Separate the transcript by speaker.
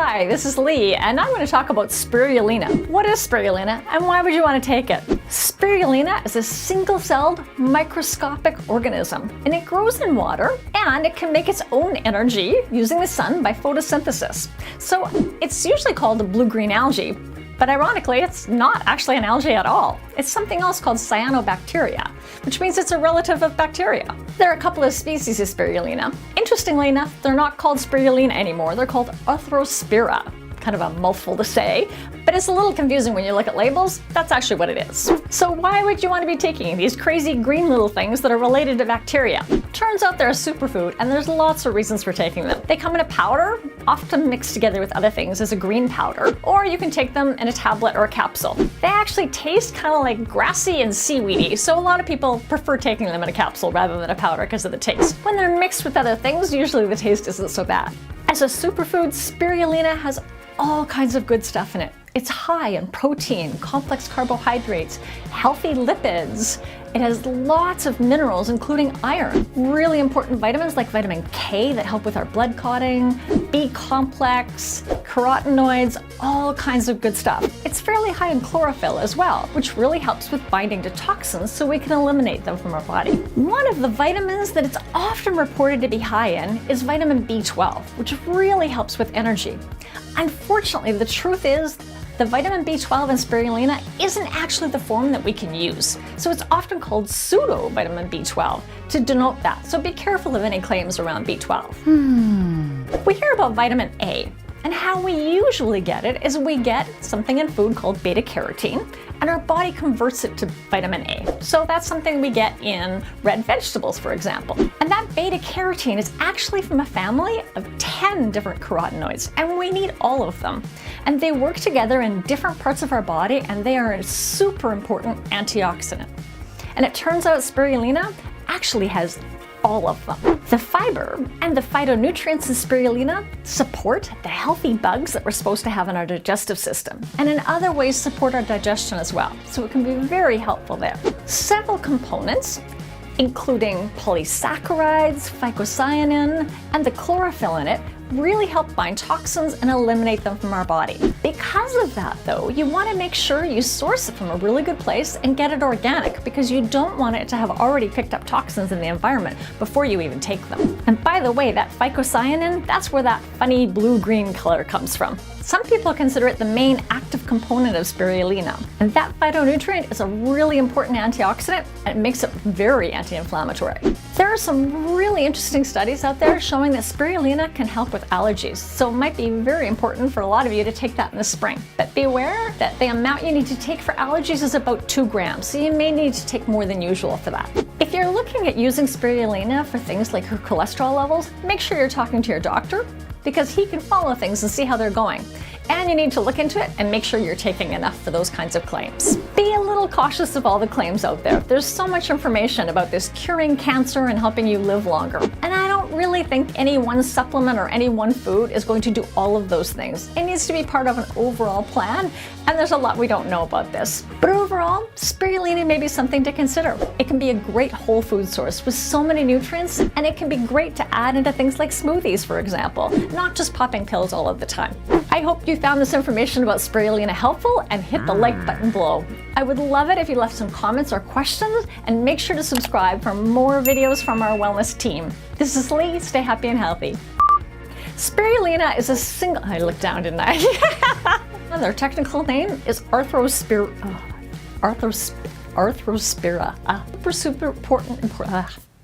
Speaker 1: Hi, this is Lee, and I'm going to talk about spirulina. What is spirulina, and why would you want to take it? Spirulina is a single-celled, microscopic organism, and it grows in water, and it can make its own energy using the sun by photosynthesis. So it's usually called a blue-green algae, but ironically, it's not actually an algae at all. It's something else called cyanobacteria, which means it's a relative of bacteria. There are a couple of species of spirulina. Interestingly enough, they're not called spirulina anymore. They're called Arthrospira. Kind of a mouthful to say, but it's a little confusing when you look at labels. That's actually what it is. So why would you want to be taking these crazy green little things that are related to bacteria? Turns out they're a superfood, and there's lots of reasons for taking them. They come in a powder, often mixed together with other things as a green powder, or you can take them in a tablet or a capsule. They actually taste kind of like grassy and seaweedy, so a lot of people prefer taking them in a capsule rather than a powder because of the taste. When they're mixed with other things, usually the taste isn't so bad. As a superfood, spirulina has all kinds of good stuff in it. It's high in protein, complex carbohydrates, healthy lipids. It has lots of minerals, including iron. Really important vitamins like vitamin K that help with our blood clotting, B complex, carotenoids, all kinds of good stuff. It's fairly high in chlorophyll as well, which really helps with binding to toxins so we can eliminate them from our body. One of the vitamins that it's often reported to be high in is vitamin B12, which really helps with energy. Unfortunately, the truth is, the vitamin B12 in spirulina isn't actually the form that we can use. So it's often called pseudo-vitamin B12 to denote that. So be careful of any claims around B12. We hear about vitamin A, and how we usually get it is we get something in food called beta-carotene, and our body converts it to vitamin A. So that's something we get in red vegetables, for example. And that beta-carotene is actually from a family of 10 different carotenoids, and we need all of them. And they work together in different parts of our body, and they are a super important antioxidant. And it turns out spirulina actually has all of them. The fiber and the phytonutrients in spirulina support the healthy bugs that we're supposed to have in our digestive system, and in other ways support our digestion as well. So it can be very helpful there. Several components, including polysaccharides, phycocyanin, and the chlorophyll in it, really help bind toxins and eliminate them from our body. Because of that, though, you want to make sure you source it from a really good place and get it organic, because you don't want it to have already picked up toxins in the environment before you even take them. And by the way, that phycocyanin, that's where that funny blue-green color comes from. Some people consider it the main active component of spirulina, and that phytonutrient is a really important antioxidant, and it makes it very anti-inflammatory. There are some really interesting studies out there showing that spirulina can help with allergies, so it might be very important for a lot of you to take that in the spring. But beware that the amount you need to take for allergies is about 2 grams, so you may need to take more than usual for that. If you're looking at using spirulina for things like your cholesterol levels, make sure you're talking to your doctor, because he can follow things and see how they're going. And you need to look into it and make sure you're taking enough for those kinds of claims. Be a little cautious of all the claims out there. There's so much information about this curing cancer and helping you live longer. And I don't really think any one supplement or any one food is going to do all of those things. It needs to be part of an overall plan, and there's a lot we don't know about this. But overall, spirulina may be something to consider. It can be a great whole food source with so many nutrients, and it can be great to add into things like smoothies, for example, not just popping pills all of the time. I hope you found this information about spirulina helpful, and hit the like button below. I would love it if you left some comments or questions, and make sure to subscribe for more videos from our wellness team. This is Lee, stay happy and healthy. Spirulina is a single, I looked down, didn't I? Their technical name is Arthrospira. Super important.